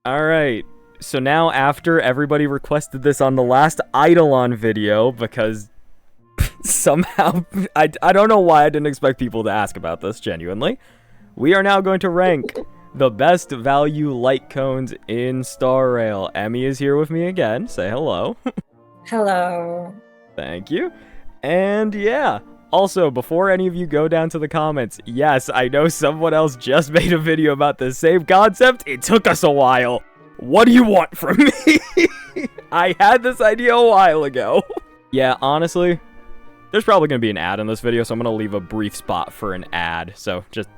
Alright, so now after everybody requested this on the last Eidolon video, because somehow, I don't know why I didn't expect people to ask about this, genuinely. We are now going to rank the best value light cones in Star Rail. Emmy is here with me again. Say hello. Hello. Thank you. And yeah, also, before any of you go down to the comments, yes, I know someone else just made a video about the same concept. It took us a while. What do you want from me? I had this idea a while ago. Yeah, honestly, there's probably going to be an ad in this video, so I'm going to leave a brief spot for an ad. So just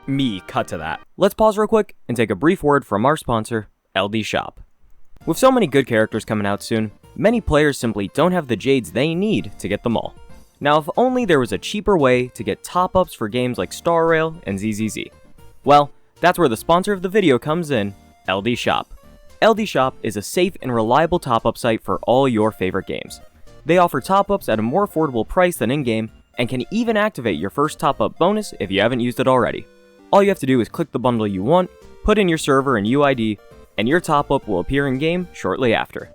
me, cut to that. Let's pause real quick and take a brief word from our sponsor, LD Shop. With so many good characters coming out soon, many players simply don't have the jades they need to get them all. Now, if only there was a cheaper way to get top-ups for games like Star Rail and ZZZ. Well, that's where the sponsor of the video comes in, LD Shop. LD Shop is a safe and reliable top-up site for all your favorite games. They offer top-ups at a more affordable price than in-game, and can even activate your first top-up bonus if you haven't used it already. All you have to do is click the bundle you want, put in your server and UID, and your top-up will appear in-game shortly after.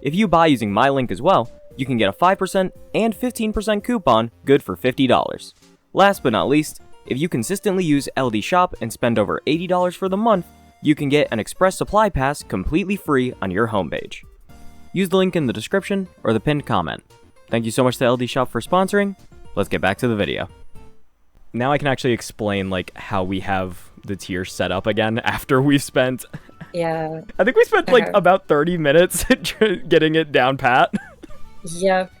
If you buy using my link as well, you can get a 5% and 15% coupon good for $50. Last but not least, if you consistently use LD Shop and spend over $80 for the month, you can get an Express Supply Pass completely free on your homepage. Use the link in the description or the pinned comment. Thank you so much to LD Shop for sponsoring. Let's get back to the video. Now I can actually explain like how we have the tier set up again after we've spent... Yeah. I think we spent like about 30 minutes getting it down pat. Yep.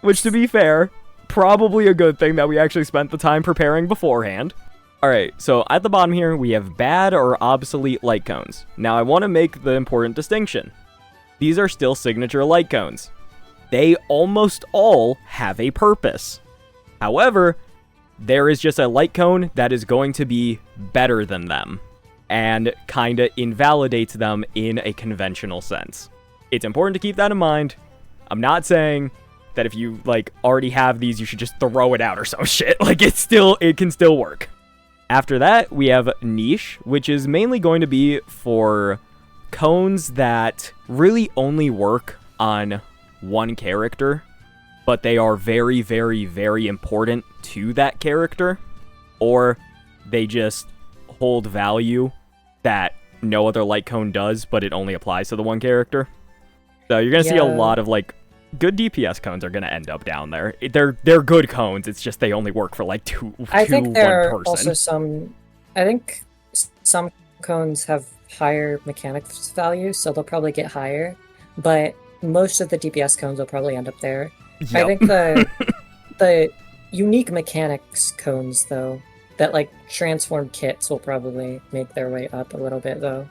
Which, to be fair, probably a good thing that we actually spent the time preparing beforehand. Alright, so at the bottom here, we have bad or obsolete light cones. Now, I want to make the important distinction. These are still signature light cones. They almost all have a purpose. However, there is just a light cone that is going to be better than them, and kinda invalidates them in a conventional sense. It's important to keep that in mind. I'm not saying that if you, like, already have these, you should just throw it out or some shit. Like, it can still work. After that, we have niche, which is mainly going to be for cones that really only work on one character, but they are very, very, very important to that character, or they just hold value that no other light cone does, but it only applies to the one character. So you're going to see a lot of, like, good DPS cones are going to end up down there. They're good cones, it's just they only work for, like, I think there are one person. also some... I think some cones have higher mechanics value, so they'll probably get higher, but most of the DPS cones will probably end up there. Yep. I think the unique mechanics cones, though, that, like, transform kits will probably make their way up a little bit, though.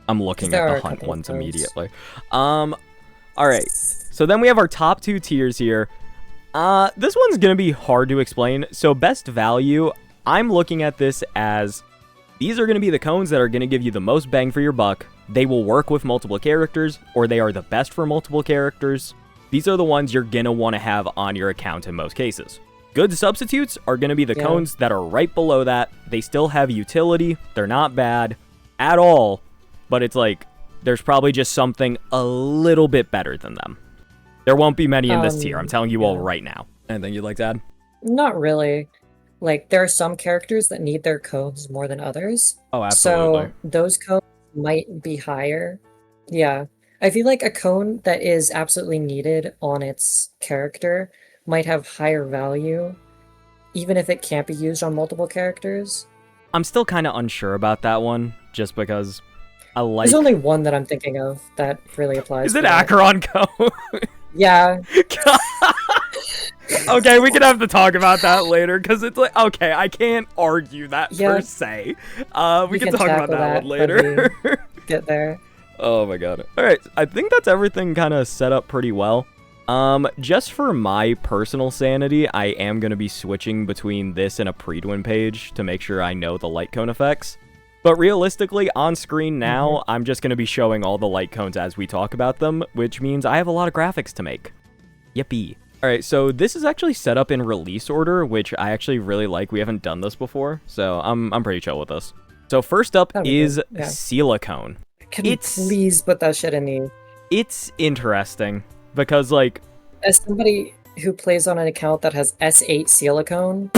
I'm looking at the hunt ones immediately. Alright, so then we have our top two tiers here. This one's gonna be hard to explain. So best value, I'm looking at this as these are gonna be the cones that are gonna give you the most bang for your buck. They will work with multiple characters, or they are the best for multiple characters. These are the ones you're gonna want to have on your account in most cases. Good substitutes are gonna be the cones that are right below that. They still have utility. They're not bad at all, but it's like there's probably just something a little bit better than them. There won't be many in this tier, I'm telling you all right now. Anything you'd like to add? Not really. Like, there are some characters that need their cones more than others. Oh, absolutely. So those cones might be higher. Yeah. I feel like a cone that is absolutely needed on its character might have higher value, even if it can't be used on multiple characters. I'm still kind of unsure about that one, just because I like... There's only one that I'm thinking of that really applies. Is it Acheron cone? Yeah. Okay, we can have to talk about that later, because it's like, okay, I can't argue that per se. We can talk about that one later. Get there. Oh my god. Alright, I think that's everything kind of set up pretty well. Just for my personal sanity, I am going to be switching between this and a Predwin page to make sure I know the light cone effects. But realistically, on screen now, I'm just going to be showing all the light cones as we talk about them, which means I have a lot of graphics to make. Yippee. Alright, so this is actually set up in release order, which I actually really like. We haven't done this before, so I'm pretty chill with this. So first up is silicone. Can you please put that shit in the... It's interesting, because, like... As somebody who plays on an account that has S8 silicone...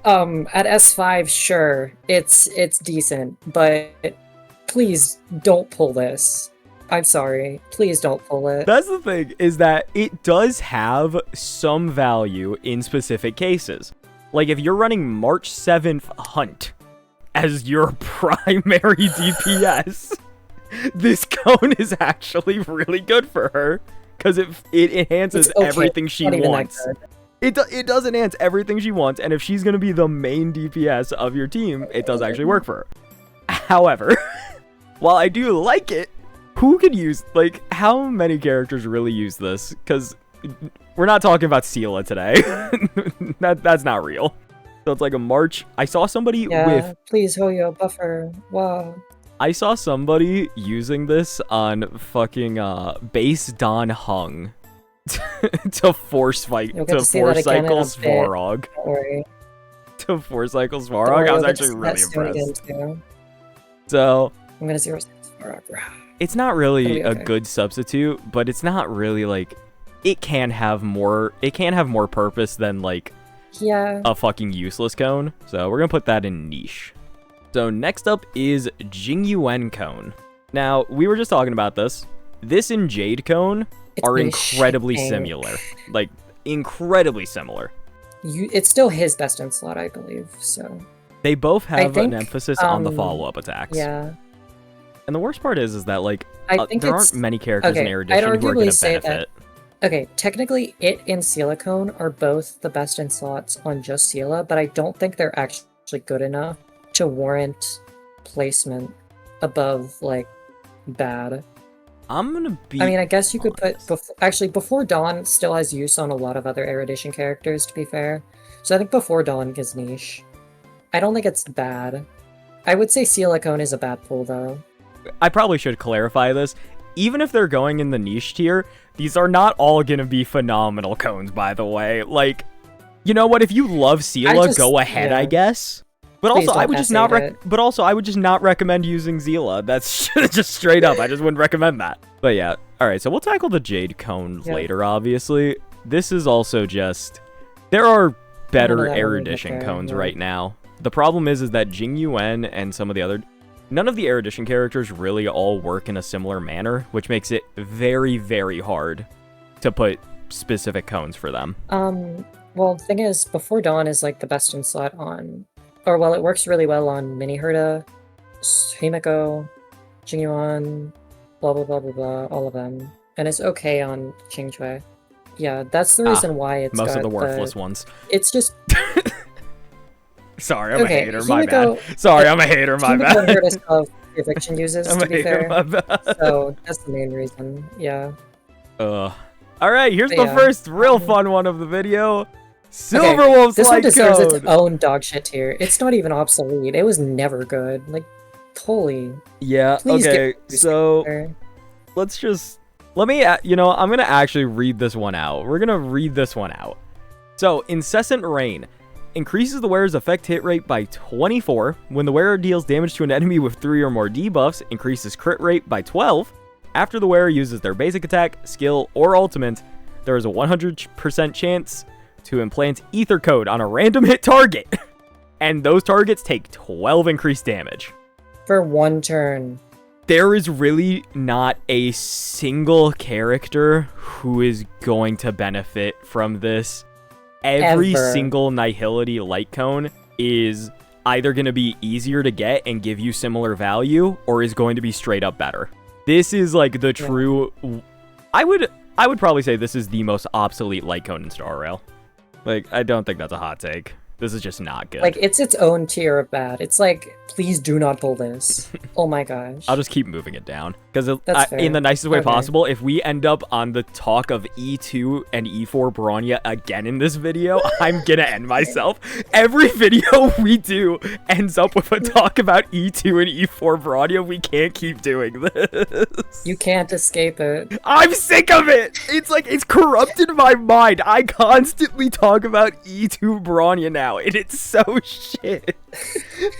at S5, sure, it's decent, but please don't pull this. I'm sorry. Please don't pull it. That's the thing, is that it does have some value in specific cases. Like, if you're running March 7th Hunt as your primary DPS, this cone is actually really good for her, because it enhances everything she wants. It does enhance everything she wants, and if she's going to be the main DPS of your team, it does actually work for her. However, while I do like it, who could use, like, how many characters really use this? Because we're not talking about Seela today. That's not real. So it's like a March. I saw somebody with... please hold your buffer. Wow. I saw somebody using this on fucking base Don Hung to force cycle Svarog. To force cycle Svarog. I was actually really impressed. So I'm gonna see Svarog. It's not really a good substitute, but it's not really like it can have more purpose than like a fucking useless cone. So we're gonna put that in niche. So next up is Jingyuan cone. Now, we were just talking about this. This and Jade cone are incredibly similar. Like, incredibly similar. It's still his best in slot, I believe, so... They both have an emphasis on the follow-up attacks. Yeah. And the worst part is that, like, there aren't many characters in Erudition who are going to benefit. Okay, technically, it and Silicone are both the best in slots on just Seela, but I don't think they're actually good enough to warrant placement above, like, bad. I'm gonna be... I mean, I guess you could put... Before Dawn still has use on a lot of other Erudition characters, to be fair. So I think Before Dawn is niche. I don't think it's bad. I would say Silicone is a bad pull, though. I probably should clarify this. Even if they're going in the niche tier, these are not all gonna be phenomenal cones, by the way. Like, you know what? If you love Seela, go ahead, I guess. But also, I would just not recommend using Seela. That's just straight up. I just wouldn't recommend that. But yeah, all right. So we'll tackle the Jade cone later. Obviously, this is also just there are better Erudition cones right now. The problem is that Jingyuan and some of the other. None of the Erudition characters really all work in a similar manner, which makes it very, very hard to put specific cones for them. Well, the thing is, Before Dawn is, like, the best in slot on... Or, well, it works really well on Mini Herda, Himeko, Jingyuan, blah, blah, blah, blah, blah, all of them. And it's okay on Qingchui. Yeah, that's the reason why it's most of the worthless ones. It's just... Sorry, I'm a hater, my bad. Sorry, I'm a hater, my bad. Himeko of eviction uses, to be fair. So, that's the main reason, yeah. Alright, here's the first real fun one of the video. Silverwolf's this one deserves code. its own dog shit tier. It's not even obsolete. It was never good. Like, holy. Yeah, okay, so let's just... Let me, you know, I'm going to actually read this one out. We're going to read this one out. So, Incessant Rain. Increases the wearer's effect hit rate by 24. When the wearer deals damage to an enemy with 3 or more debuffs, increases crit rate by 12. After the wearer uses their basic attack, skill, or ultimate, there is a 100% chance to implant Ether Code on a random hit target. And those targets take 12 increased damage. For one turn. There is really not a single character who is going to benefit from this. Every single Nihility light cone is either going to be easier to get and give you similar value, or is going to be straight up better. This is like the true... I would probably say this is the most obsolete light cone in Star Rail. Like, I don't think that's a hot take. This is just not good. Like, it's its own tier of bad. It's like, please do not pull this. Oh my gosh. I'll just keep moving it down. Because in the nicest way possible, if we end up on the talk of E2 and E4 Bronya again in this video, I'm gonna end myself. Every video we do ends up with a talk about E2 and E4 Bronya. We can't keep doing this. You can't escape it. I'm sick of it! It's like, it's corrupted my mind. I constantly talk about E2 Bronya now. now, and it's so shit.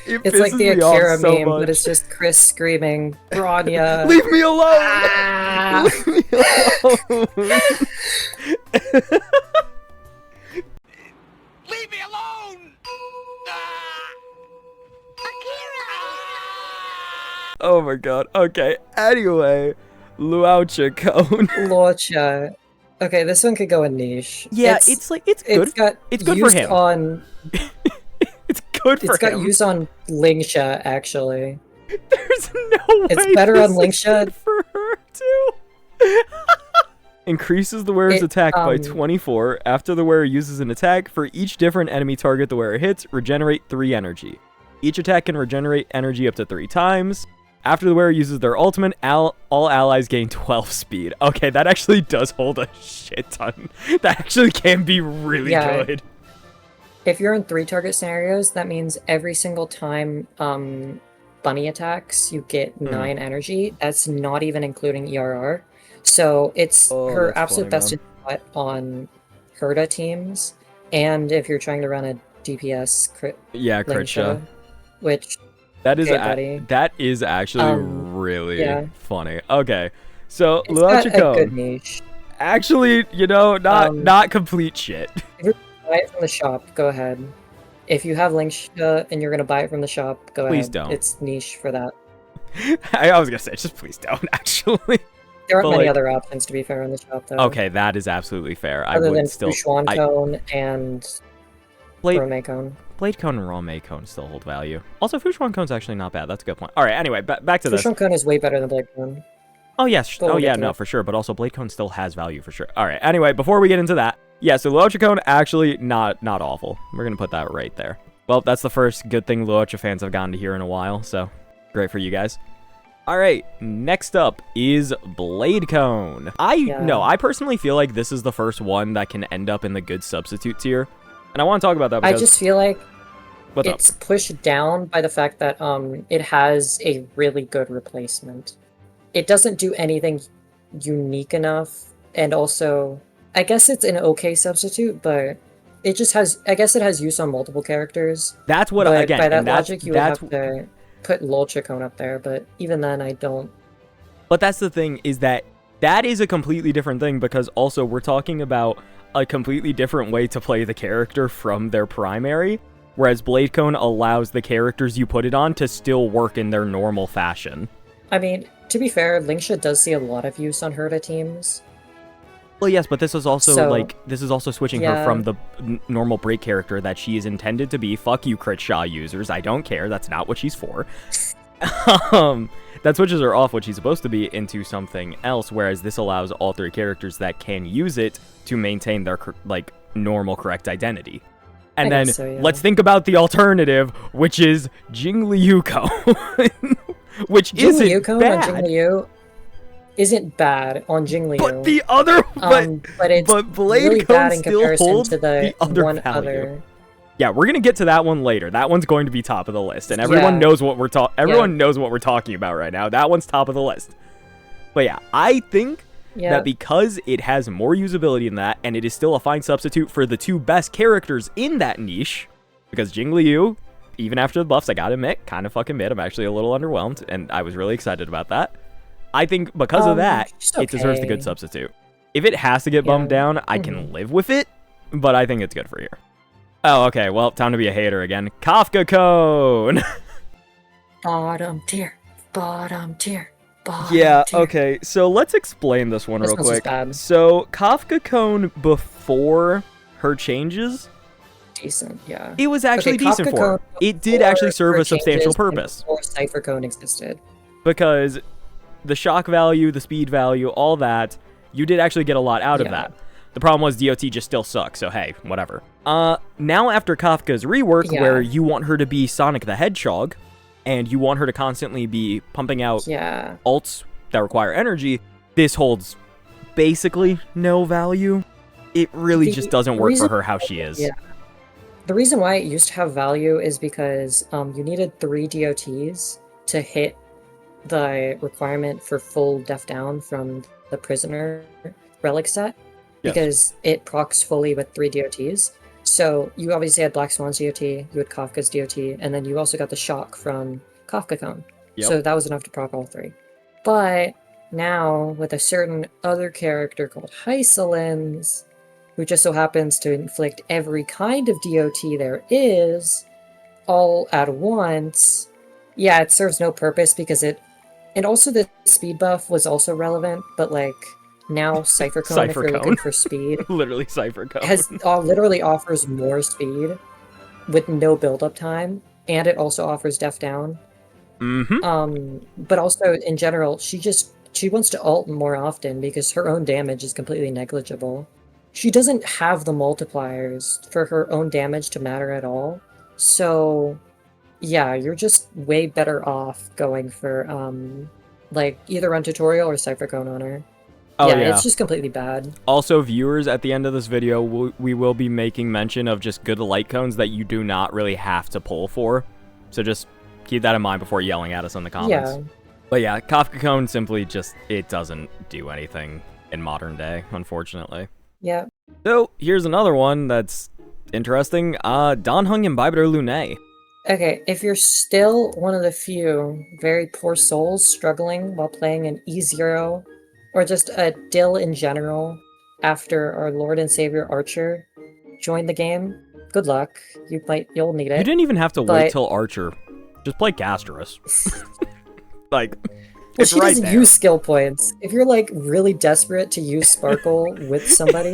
It's like the Akira meme, but it's just Chris screaming, Bronya. Leave me alone! Ah! Leave me alone! Leave me alone! Oh my god. Okay. Anyway, Luaucha Cone. Luaucha. Okay, this one could go in niche. Yeah, it's good. It's good for him. It's good for him. It's got use on Lingsha, actually. There's no way it's better on Lingsha for her too. Increases the wearer's attack by 24 after the wearer uses an attack. For each different enemy target the wearer hits, regenerate 3 energy. Each attack can regenerate energy up to 3 times. After the wearer uses their ultimate, all allies gain 12 speed. Okay, that actually does hold a shit ton. That actually can be really good. If you're in 3 target scenarios, that means every single time bunny attacks, you get 9 energy. That's not even including ERR. So it's her absolute best shot on Herda teams. And if you're trying to run a DPS crit shot. Which... That is actually really funny. Okay, so Luaucha Cone. Actually, not complete shit. If you buy it from the shop, go ahead. If you have Lingsha and you're gonna buy it from the shop, go ahead. Please don't. It's niche for that. I was gonna say, just please don't. Actually, there aren't many other options to be fair in the shop, though. Okay, that is absolutely fair. Other than Fushuan Cone and Rome Cone. Blade Cone and Rome Cone still hold value. Also, Fushuan Cone's actually not bad. That's a good point. All right, anyway, back to this. Fushuan Cone is way better than Blade Cone. Oh, yes. Oh, yeah, no, for sure. But also, Blade Cone still has value for sure. All right, anyway, before we get into that, yeah, so Luaucha Cone, actually not awful. We're going to put that right there. Well, that's the first good thing Luaucha fans have gotten to hear in a while, so great for you guys. All right, next up is Blade Cone. I personally feel like this is the first one that can end up in the good substitute tier. And I want to talk about that because... I just feel like it's pushed down by the fact that it has a really good replacement. It doesn't do anything unique enough, and also, I guess it's an okay substitute, but it just has... I guess it has use on multiple characters. That's what, again... By that logic, you would have to put Luaucha Cone up there, but even then, I don't... But that's the thing, is that is a completely different thing, because also we're talking about a completely different way to play the character from their primary, whereas Blade Cone allows the characters you put it on to still work in their normal fashion. I mean, to be fair, Lingsha does see a lot of use on Herda teams. Well, yes, but this is also, switching her from the normal break character that she is intended to be. Fuck you, Crit Shaw users. I don't care. That's not what she's for. That switches her off what she's supposed to be into something else, whereas this allows all 3 characters that can use it to maintain their, normal correct identity. And then, let's think about the alternative, which is Jingliu Cone, which isn't bad. On Jingliu isn't bad on Jingliu. But the other, but Blade really Cone bad in still comparison holds to the other value. Yeah, we're gonna get to that one later. That one's going to be top of the list, and everyone knows what we're knows what we're talking about right now. That one's top of the list. But yeah, I think that because it has more usability in that, and it is still a fine substitute for the 2 best characters in that niche, because Jingliu, even after the buffs, I gotta admit, kind of fucking mid. I'm actually a little underwhelmed, and I was really excited about that. I think because of that, it deserves the good substitute. If it has to get bumped down, I can live with it, but I think it's good for here. Oh, okay, well, time to be a hater again. Kafka Cone! Bottom tier. Yeah, okay, so let's explain this one real quick. So, Kafka Cone before her changes... Decent, yeah. It was actually decent for her. It did actually serve a substantial purpose. Before Cypher Cone existed. Because the shock value, the speed value, all that, you did actually get a lot out of that. The problem was DOT just still sucks, so hey, whatever. Now after Kafka's rework, where you want her to be Sonic the Hedgehog, and you want her to constantly be pumping out ults that require energy, this holds basically no value. It really just doesn't work for her how she is. Yeah. The reason why it used to have value is because you needed 3 DOTs to hit the requirement for full Def Down from the Prisoner relic set. Because it procs fully with 3 DOTs. So you obviously had Black Swan's DOT, you had Kafka's DOT, and then you also got the shock from Kafka Cone. Yep. So that was enough to proc all three. But now, with a certain other character called Hysolins, who just so happens to inflict every kind of DOT there is, all at once, yeah, it serves no purpose because it... And also the speed buff was also relevant, but like, now Cypher Cone, if you're looking for speed, Literally Cypher Cone. has literally offers more speed with no build-up time, and it also offers Def Down. But also, in general, she wants to ult more often because her own damage is completely negligible. She doesn't have the multipliers for her own damage to matter at all. So, yeah, you're just way better off going for, like, either run tutorial or Cypher Cone on her. Oh, yeah, it's just completely bad. Also, viewers, at the end of this video, we will be making mention of just good light cones that you do not really have to pull for. So just keep that in mind before yelling at us in the comments. Yeah. But yeah, Kafka Cone simply just, it doesn't do anything in modern day, unfortunately. Yeah. So, here's another one that's interesting. Dan Hung Imbibitor Lune. Okay, if you're still one of the few very poor souls struggling while playing an E0, or just a Dill in general, after our Lord and Savior Archer joined the game, good luck. You'll need it. You didn't even have to wait till Archer. Just play Gasterus. Like, it's she right doesn't there. use skill points. If you're like really desperate to use Sparkle with somebody,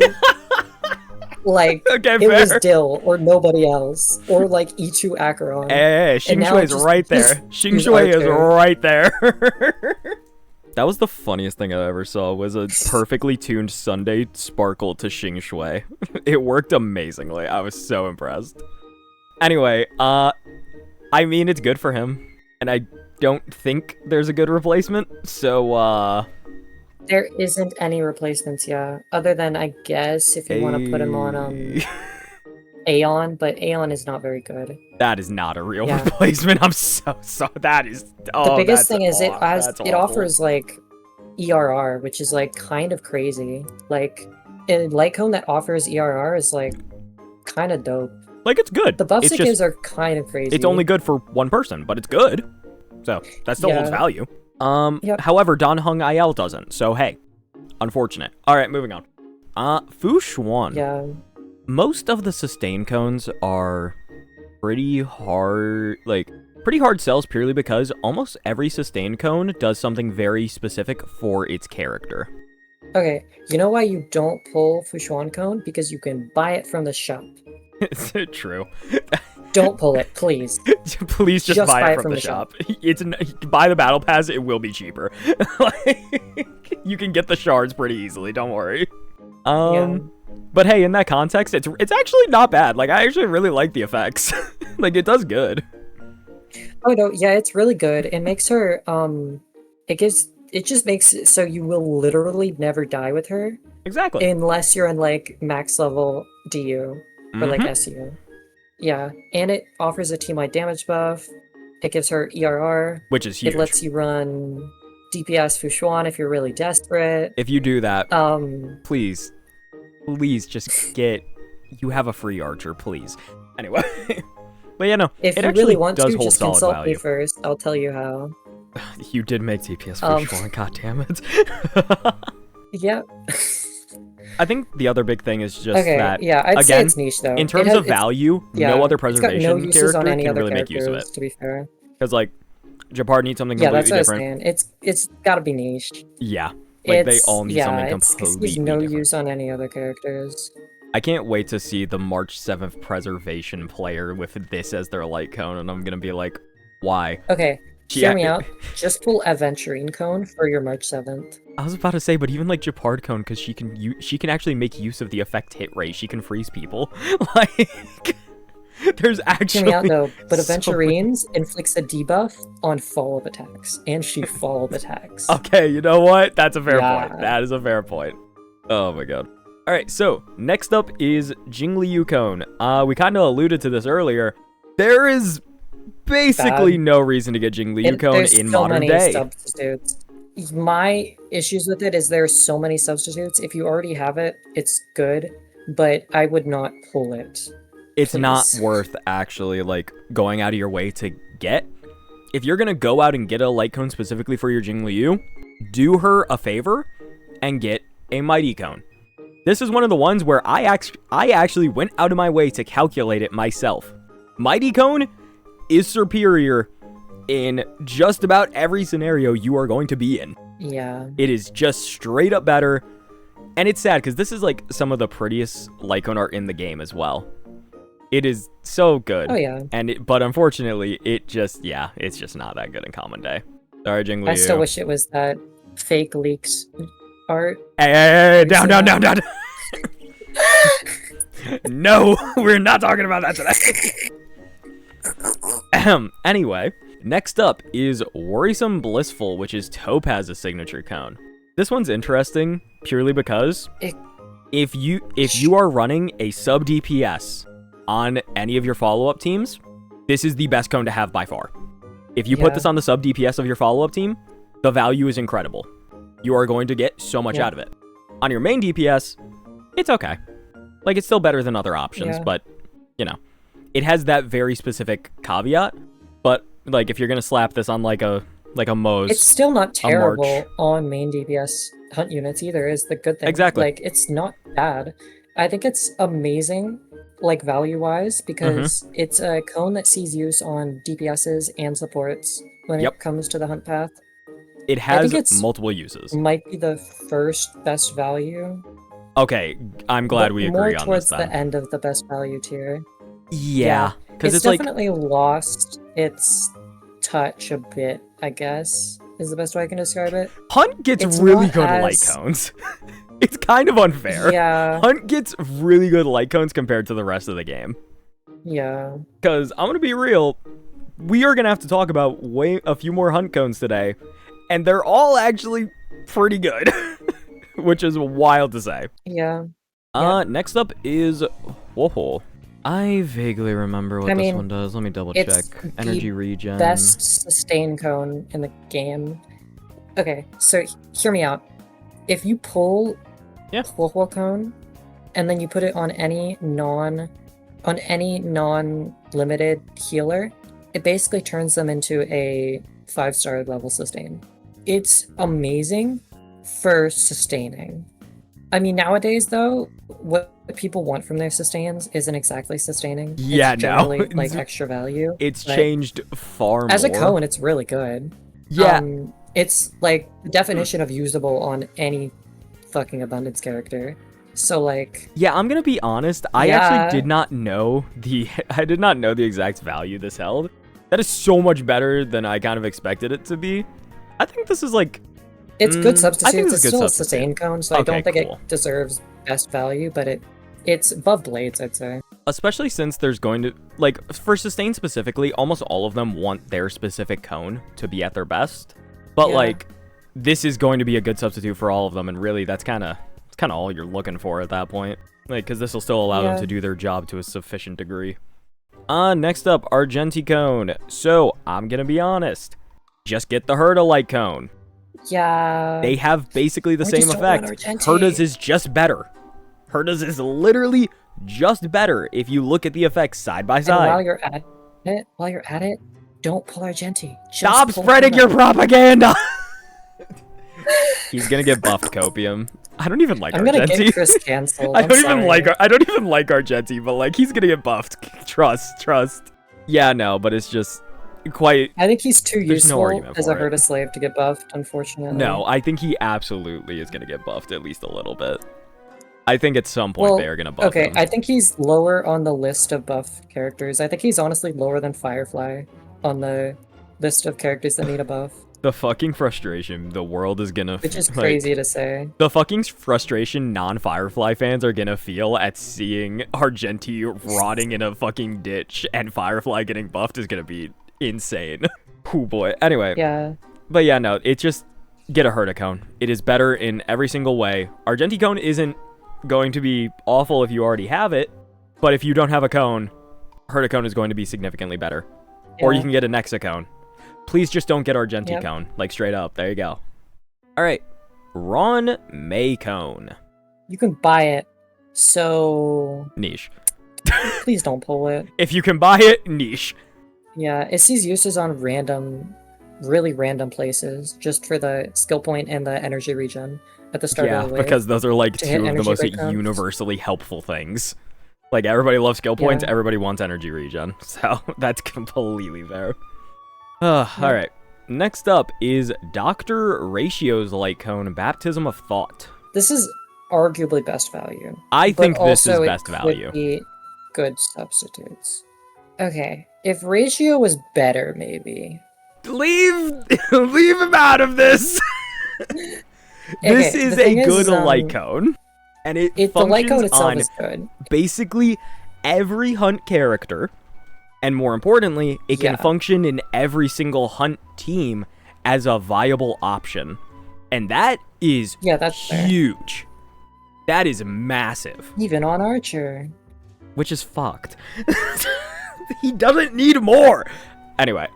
like okay, it was Dill or nobody else, or like E2 Acheron. Hey, Xing Shui is right there. Xing Shui is right there. That was the funniest thing I ever saw, was a perfectly tuned Sunday Sparkle to Xing Shui. It worked amazingly. I was so impressed. Anyway, I mean, it's good for him, and I don't think there's a good replacement, so, There isn't any replacements, yeah, other than, I guess, if you want to put him on, Aeon, but Aeon is not very good. That is not a real replacement. I'm so that is... Oh, the biggest thing is it offers, like, ERR, which is, like, kind of crazy. Like, a light cone that offers ERR is, like, kind of dope. Like, it's good. The buffs it gives are kind of crazy. It's only good for one person, but it's good. So, that still holds value. However, Dan Hung IL doesn't, so hey. Unfortunate. Alright, moving on. Fu Xuan. Yeah. Most of the sustain cones are pretty hard sells purely because almost every sustain cone does something very specific for its character. Okay, you know why you don't pull Fu Xuan cone? Because you can buy it from the shop. Is it true? Don't pull it, please. Please just buy it from the shop. Buy the battle pass, it will be cheaper. Like, you can get the shards pretty easily, don't worry. But hey, in that context, it's actually not bad. Like, I actually really like the effects. Like, it does good. Oh no, yeah, it's really good. It makes her, it just makes it so you will literally never die with her. Exactly. Unless you're in, like, max level DU, or, like, SU. Yeah, and it offers a team-wide damage buff. It gives her ERR. Which is huge. It lets you run DPS Fu Xuan if you're really desperate. If you do that, please just you have a free archer, please. Anyway. But yeah, no, if you really want to, just consult me first. I'll tell you how. You did make DPS Fu Xuan, god damn it. Yep. I think the other big thing is just that, yeah, I'd say it's niche, though. In terms of value, no other preservation character can really make use of it. To be fair. Because, like, Japard needs something completely different. Yeah, that's what I was saying. It's gotta be niche. Yeah. Like, they all need something completely different. There's no use on any other characters. I can't wait to see the March 7th preservation player with this as their light cone, and I'm gonna be like, why? Okay, hear me out. Just pull Aventurine cone for your March 7th. I was about to say, but even like Japard cone, because she can actually make use of the effect hit rate. She can freeze people. Like, there's actually... Hear me out, though, but Aventurines inflicts a debuff on follow-up attacks, and she follow-up attacks. Okay, you know what? That's a fair point. That is a fair point. Oh my god. Alright, so, next up is Jingliu cone. We kind of alluded to this earlier. There is basically no reason to get Jingliu cone in modern day. Substitutes. My issues with it is there's so many substitutes. If you already have it, it's good, but I would not pull it. it's not Please. worth actually like going out of your way to get. If you're gonna go out and get a light cone specifically for your Jingliu, do her a favor and get a mighty cone. This is one of the ones where I actually went out of my way to calculate it myself. Mighty cone is superior in just about every scenario you are going to be in. Yeah. It is just straight up better. And it's sad because this is like some of the prettiest light cone art in the game as well. It is so good. Oh yeah. But unfortunately, it's just not that good in Common Day. Sorry, Jingliu. I still wish it was that fake leaks art. Hey, down. No, we're not talking about that today. Anyway, next up is Worrisome Blissful, which is Topaz's signature cone. This one's interesting purely because if you are running a sub DPS on any of your follow-up teams, this is the best cone to have by far. If you put this on the sub DPS of your follow-up team, the value is incredible. You are going to get so much out of it. On your main DPS, it's okay. Like, it's still better than other options, but, you know, it has that very specific caveat. But, like, if you're going to slap this on, like a Moze, it's still not terrible on main DPS hunt units either, is the good thing. Exactly. Like, it's not bad. I think it's amazing, like, value-wise, because it's a cone that sees use on DPSs and supports when it comes to the hunt path. It has multiple uses. Might be the first best value. Okay, I'm glad we agree on this. More towards the end of the best value tier. Yeah, because it's definitely lost its touch a bit, I guess, is the best way I can describe it. Hunt gets really good light cones. It's kind of unfair. Yeah. Hunt gets really good light cones compared to the rest of the game. Yeah. Because I'm going to be real, we are going to have to talk about a few more Hunt cones today, and they're all actually pretty good, which is wild to say. Yeah. Next up is Whoa. I vaguely remember what this one does. Let me double check. Energy regen. Best sustain cone in the game. Okay, so hear me out. If you pull Whoa cone and then you put it on any non-limited healer, it basically turns them into a 5-star level sustain. It's amazing for sustaining. I mean, nowadays, though, what people want from their sustains isn't exactly sustaining. Yeah, it's generally, like, extra value. It's changed far more. As a cone, it's really good. Yeah. It's, like, the definition of usable on any fucking Abundance character. So, like... Yeah, I'm gonna be honest. I actually did not know the exact value this held. That is so much better than I kind of expected it to be. I think this is, like... It's good substitutes. It's still a substitute. sustain cone, so I don't think it deserves best value, but it's above Blades, I'd say. Especially since there's going to, like, for sustain specifically, almost all of them want their specific cone to be at their best. But, like, this is going to be a good substitute for all of them, and really, it's kind of all you're looking for at that point. Like, because this will still allow them to do their job to a sufficient degree. Next up, Argenti Cone. So, I'm gonna be honest. Just get the Herda Light Cone. Yeah. They have basically the same effect. Herda's is just better. Herda's is literally just better if you look at the effects side by side. And while you're at it, don't pull Argenti. Stop spreading your propaganda! He's gonna get buffed, Copium. I don't even like Argenti. I'm gonna get Chris canceled. I don't even like Argenti, but like he's gonna get buffed. Trust. Yeah, no, but it's just quite... I think he's too useful as a Herda slave to get buffed, unfortunately. No, I think he absolutely is gonna get buffed at least a little bit. I think at some point they are gonna buff him. I think he's lower on the list of buff characters. I think he's honestly lower than Firefly on the list of characters that need a buff. The fucking frustration the world is gonna... Which is crazy to say. The fucking frustration non-Firefly fans are gonna feel at seeing Argenti rotting in a fucking ditch and Firefly getting buffed is gonna be insane. Oh boy. Anyway. Yeah. But yeah, no, it's just... Get a Herda Cone. It is better in every single way. Argenti Cone isn't going to be awful if you already have it, but if you don't have a cone, Herda Cone is going to be significantly better. Yeah. Or you can get a Nexa Cone. Please just don't get Argenti Cone. Like, straight up. There you go. Alright. Ron May Cone. You can buy it. So... Niche. Please don't pull it. If you can buy it, niche. Yeah, it sees uses on really random places, just for the skill point and the energy regen at the start of the wave. Because those are like to hit two of the energy most breakdowns. universally helpful things. Like, everybody loves skill points, Yeah. everybody wants energy regen. So, that's completely fair. Alright. Next up is Dr. Ratio's light cone, Baptism of Thought. This is arguably best value. I think but this is also best it value. could be good substitutes. Okay, if ratio was better, maybe. Leave him out of this! This Okay, is the a thing good is, light cone. And it the light cone functions itself on is good. basically every hunt character. And more importantly, it can Yeah. function in every single hunt team as a viable option. And that is That's fair. huge. That is massive. Even on Archer. Which is fucked. He doesn't need more. Anyway,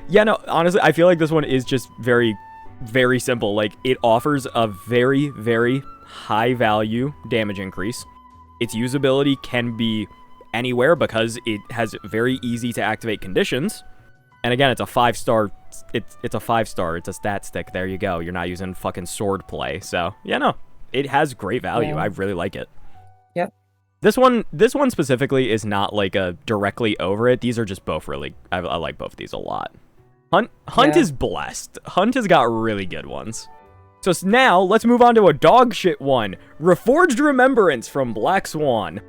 yeah, no, honestly, I feel like this one is just very, very simple. Like, it offers a very, very high value damage increase. Its usability can be anywhere because it has very easy to activate conditions. And again, it's a 5-star. It's a 5-star. It's a stat stick. There you go. You're not using fucking sword play. So yeah, no, it has great value. Yeah. I really like it. Yep. This one specifically is not like a directly over it. These are just both really. I like both of these a lot. Hunt Yeah. is blessed. Hunt has got really good ones. So now let's move on to a dog shit one. Reforged Remembrance from Black Swan.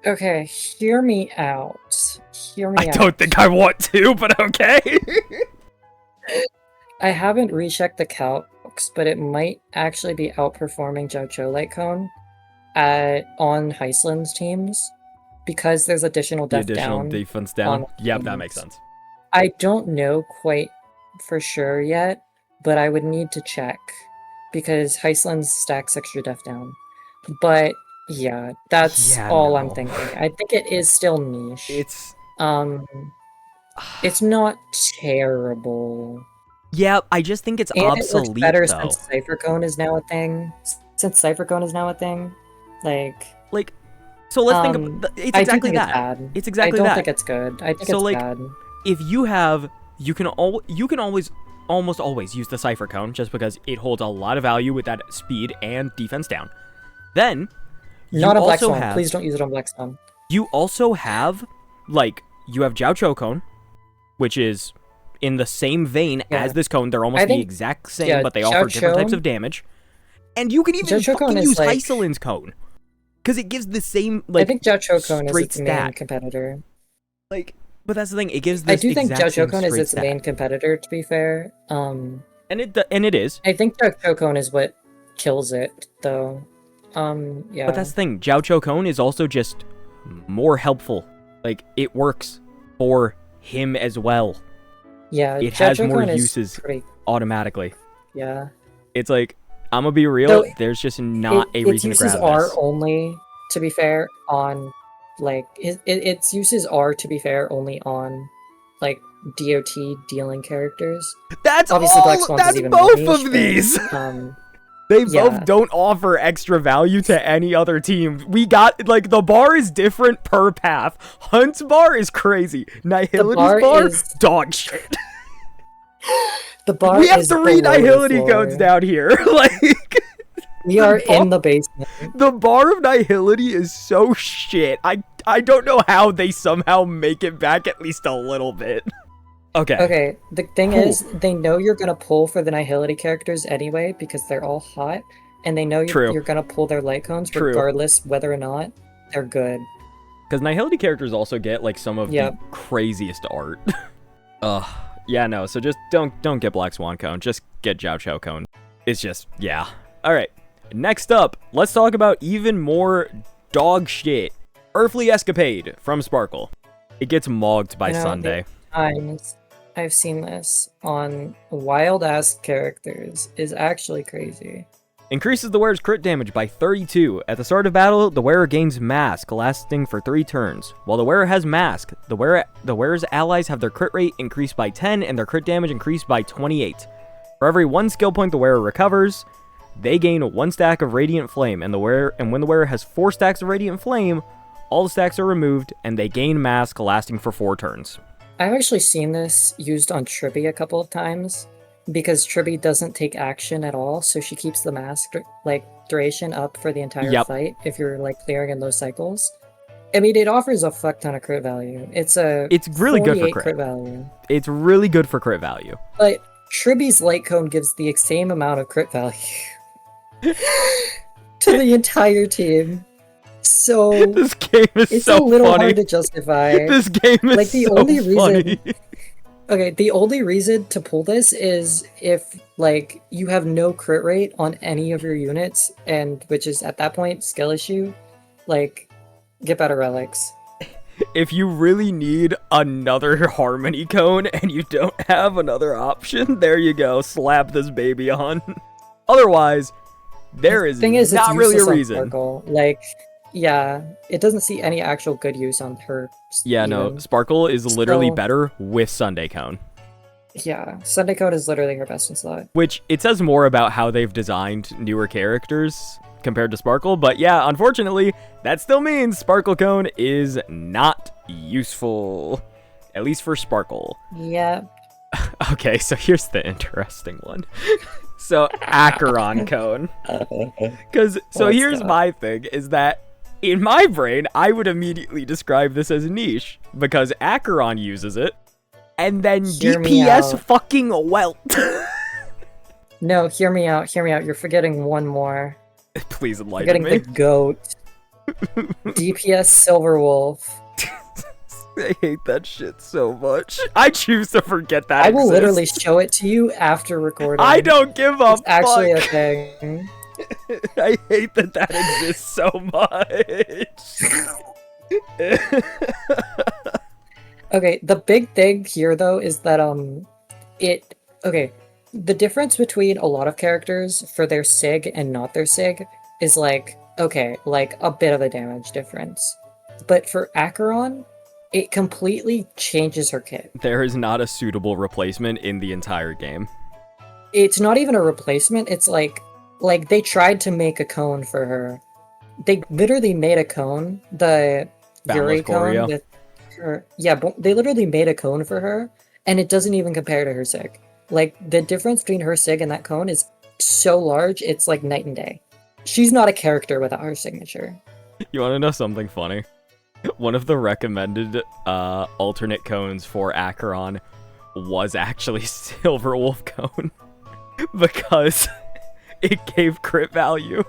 Okay, hear me out. Hear me I out. don't think I want to, but okay. I haven't rechecked the calcs, but it might actually be outperforming Jojo Lightcone on Heisland's teams because there's additional The def additional down. defense down. on Yep, that teams. makes sense. I don't know quite for sure yet, but I would need to check because Heisland's stacks extra def down. But yeah, that's Yeah, all no. I'm thinking. I think it is still niche. It's It's not terrible. yeah. I just think it's And obsolete it looks better though. since Cypher Cone is now a thing. Like, So let's think of it's I exactly do think that. it's bad. It's exactly I don't that. think it's good. I think So, it's like, bad. If you can always almost always use the Cypher Cone just because it holds a lot of value with that speed and defense down. Then you Not on Black also Swan. have Please don't use it on Black Swan. you also have like you have Jiao Cone, which is in the same vein Yeah. as this cone. They're almost I the think- exact same, yeah, but they offer different types Jiao of damage. And you can even Jiao Cone fucking is use like- Heisland's cone because it gives the same I like think Jiao Cone is straight its main stack. competitor. like. But that's the thing. It gives this I do think exact same Jiao Cone is straight its stack. main competitor, to be fair. And it is. I think Jiao Cone is what kills it, though. Yeah. But that's the thing. Jiao Cone is also just more helpful. Like, it works for him as well yeah, it has Jiao more Cone is uses. pretty, automatically. yeah. It's like, I'm gonna be real, Though there's just not a its reason to grab uses are this. only, to be fair, on like its uses are, to be fair, only on like DOT dealing characters. That's Obviously, Black all. Swans is That's even more both niche, of but, these. They yeah. both don't offer extra value to any other team. We got, like, the bar is different per path. Hunt's bar is crazy. Nihility's bar, is- dog shit. The bar We have is 3 below the Nihility floor. codes down here. Like, We are bar- in the basement. the bar of Nihility is so shit. I don't know how they somehow make it back at least a little bit. Okay. Okay, the thing Cool. is, they know you're gonna pull for the Nihility characters anyway because they're all hot, and they know True. you're gonna pull their light cones True. regardless whether or not they're good. Because Nihility characters also get, like, some of Yep. the craziest art. Ugh. Yeah, no, so just don't get Black Swan Cone. Just get Jiao Cone. It's just, yeah. Alright, next up, let's talk about even more dog shit. Earthly Escapade from Sparkle. It gets mogged by You know, Sunday. Times I've seen this on wild-ass characters is actually crazy. Increases the wearer's crit damage by 32. At the start of battle, the wearer gains Mask, lasting for 3 turns. While the wearer has Mask, the wearer's allies have their crit rate increased by 10 and their crit damage increased by 28. For every 1 skill point the wearer recovers, they gain 1 stack of Radiant Flame, and when the wearer has 4 stacks of Radiant Flame, all the stacks are removed, and they gain mask lasting for 4 turns. I've actually seen this used on Tribby a couple of times, because Tribby doesn't take action at all, so she keeps the mask duration up for the entire fight if you're clearing in those cycles. I mean, it offers a fuck ton of crit value. It's really good for crit value. It's really good for crit value. But Tribby's light cone gives the same amount of crit value to the entire team. So this game is it's so a little funny. hard to justify. This game is the so only funny. reason. Okay, the only reason to pull this is if you have no crit rate on any of your units, and which is at that point skill issue. Get better relics. If you really need another harmony cone and you don't have another option, there you go. Slap this baby on. Otherwise, there is not really a reason. Yeah, it doesn't see any actual good use on her. Yeah, no, Sparkle is literally better with Sunday Cone. Yeah, Sunday Cone is literally her best in slot. Which, it says more about how they've designed newer characters compared to Sparkle, but yeah, unfortunately, that still means Sparkle Cone is not useful. At least for Sparkle. Yeah. Okay, so here's the interesting one. So, Acheron Cone. Here's my thing, is that in my brain, I would immediately describe this as niche, because Acheron uses it, and then DPS fucking welt. No, hear me out, you're forgetting one more. Please enlighten me. Forgetting the GOAT. DPS Silverwolf. I hate that shit so much. I choose to forget that I will literally show it to you after recording. I don't give a fuck. It's actually a thing. I hate that exists so much. Okay, the big thing here though is that the difference between a lot of characters for their SIG and not their SIG is a bit of a damage difference. But for Acheron, it completely changes her kit. There is not a suitable replacement in the entire game. It's not even a replacement, it's they tried to make a cone for her. They literally made a cone, the Yuri cone with her. Yeah, but they literally made a cone for her, and it doesn't even compare to her SIG. The difference between her SIG and that cone is so large, it's night and day. She's not a character without her signature. You want to know something funny? One of the recommended alternate cones for Acheron was actually Silverwolf Cone. Because it gave crit value,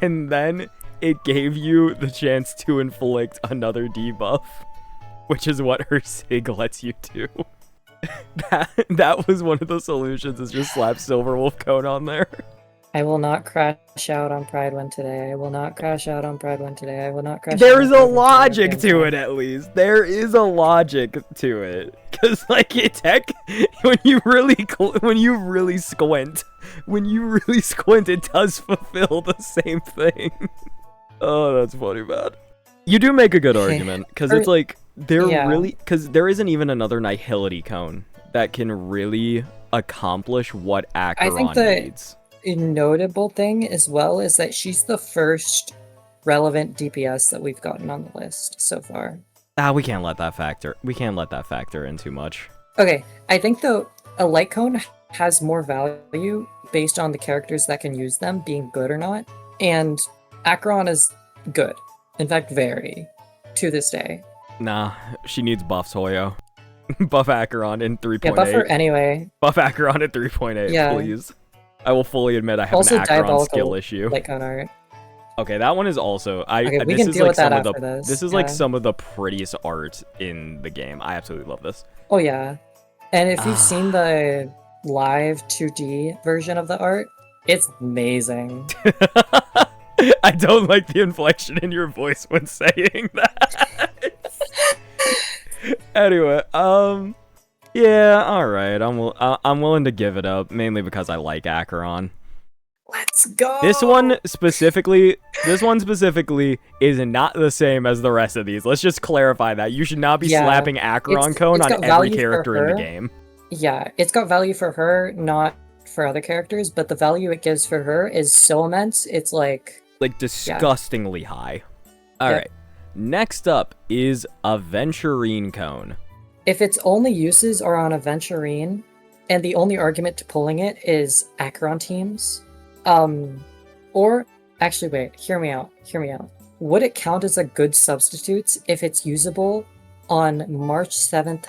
and then it gave you the chance to inflict another debuff, which is what her SIG lets you do. That was one of the solutions, is just slap Silverwolf Cone on there. I will not crash out on Pride One today. I will not crash out on Pride One today. I will not crash There's a logic to it, at least. There is a logic to it. Because, when you really squint, it does fulfill the same thing. Oh, that's funny, man. You do make a good argument, because it's because there isn't even another Nihility Cone that can really accomplish what Acheron needs. A notable thing as well is that she's the first relevant DPS that we've gotten on the list so far. We can't let that factor in too much. Okay, I think though a light cone has more value based on the characters that can use them being good or not, and Acheron is good. In fact, very to this day. Nah, she needs buffs, Hoyo. Buff Acheron in 3.8. Yeah, buff her anyway. Buff Acheron at 3.8, please. I will fully admit I have also an Acheron skill issue. Light cone art. Okay, that one is also. We can deal with that after this. This is some of the prettiest art in the game. I absolutely love this. Oh yeah, and if you've seen the live 2D version of the art, it's amazing. I don't like the inflection in your voice when saying that. Anyway, yeah, all right. I'm willing to give it up, mainly because I like Acheron. Let's go. This one specifically is not the same as the rest of these. Let's just clarify that. You should not be slapping Acheron Cone on every character in the game. Yeah, it's got value for her, not for other characters, but the value it gives for her is so immense. It's like disgustingly high. All right. Next up is Aventurine Cone. If its only uses are on Aventurine, and the only argument to pulling it is Acheron teams, or actually wait, hear me out. Would it count as a good substitute if it's usable on March 7th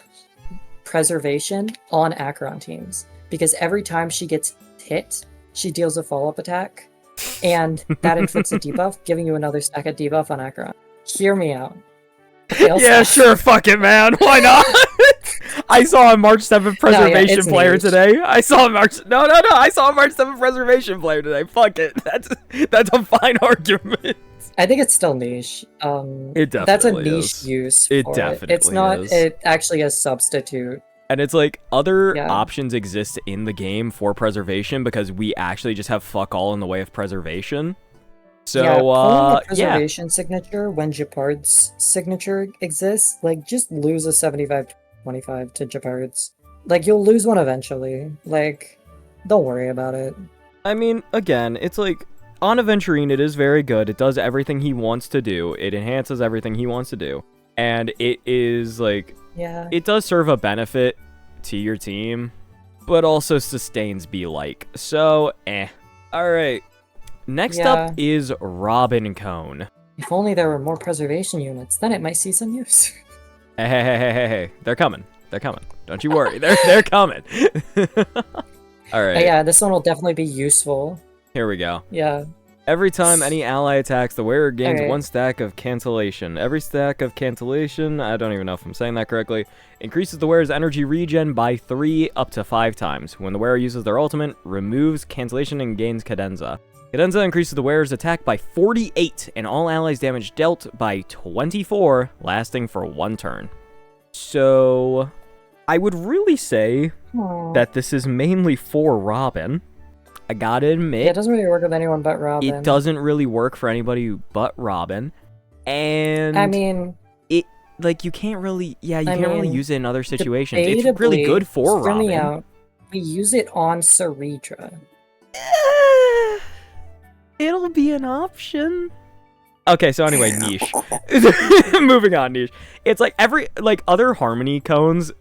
Preservation on Acheron teams? Because every time she gets hit, she deals a follow-up attack, and that inflicts a debuff, giving you another stack of debuff on Acheron. Hear me out. Yeah, sure, fuck it, man. Why not? I saw a March 7th Preservation player today. I saw a March 7th Preservation player today. Fuck it. That's a fine argument. I think it's still niche. It definitely that's a niche is. use. It for definitely It's not is. It actually a substitute. And it's like other options exist in the game for preservation because we actually just have fuck all in the way of preservation. So pulling the preservation signature when Japard's signature exists, like just lose a 75-25 to Japard's. Like you'll lose one eventually. Like, don't worry about it. I mean, again, it's like on Aventurine, it is very good. It does everything he wants to do. It enhances everything he wants to do, and it is like it does serve a benefit to your team, but also sustains be like. So, All right. Next up is Robin Cone. If only there were more preservation units, then it might see some use. Hey. They're coming. Don't you worry. They're coming. All right. Yeah, this one will definitely be useful. Here we go. Yeah. Every time any ally attacks, the wearer gains 1 stack of cancellation. Every stack of cancellation, I don't even know if I'm saying that correctly, increases the wearer's energy regen by 3 up to 5 times. When the wearer uses their ultimate, removes cancellation and gains cadenza. Cadenza increases the wearer's attack by 48 and all allies' damage dealt by 24, lasting for 1 turn. So, I would really say that this is mainly for Robin. I gotta admit. Yeah, it doesn't really work with anyone but Robin. It doesn't really work for anybody but Robin. And I mean, you can't really use it in other situations. It's really good for Robin. Me out. We use it on Ceredra. It'll be an option. Okay, so anyway, niche. Moving on, niche. It's like other Harmony cones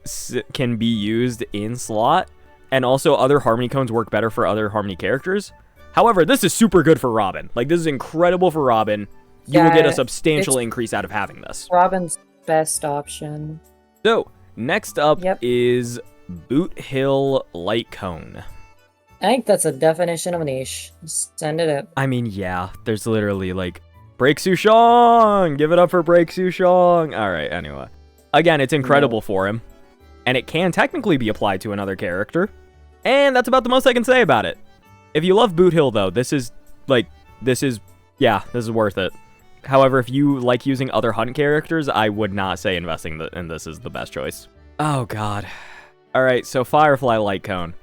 can be used in slot, and also other Harmony cones work better for other Harmony characters. However, this is super good for Robin. Like, this is incredible for Robin. You will get a substantial increase out of having this. Robin's best option. So, next up is Boot Hill Light Cone. I think that's a definition of a niche. Send it up. I mean, yeah, there's literally Break Sushong! Give it up for Break Sushong! Alright, anyway. Again, it's incredible for him. And it can technically be applied to another character. And that's about the most I can say about it. If you love Boot Hill, though, this is worth it. However, if you like using other hunt characters, I would not say investing in this is the best choice. Oh, God. Alright, so Firefly Light Cone.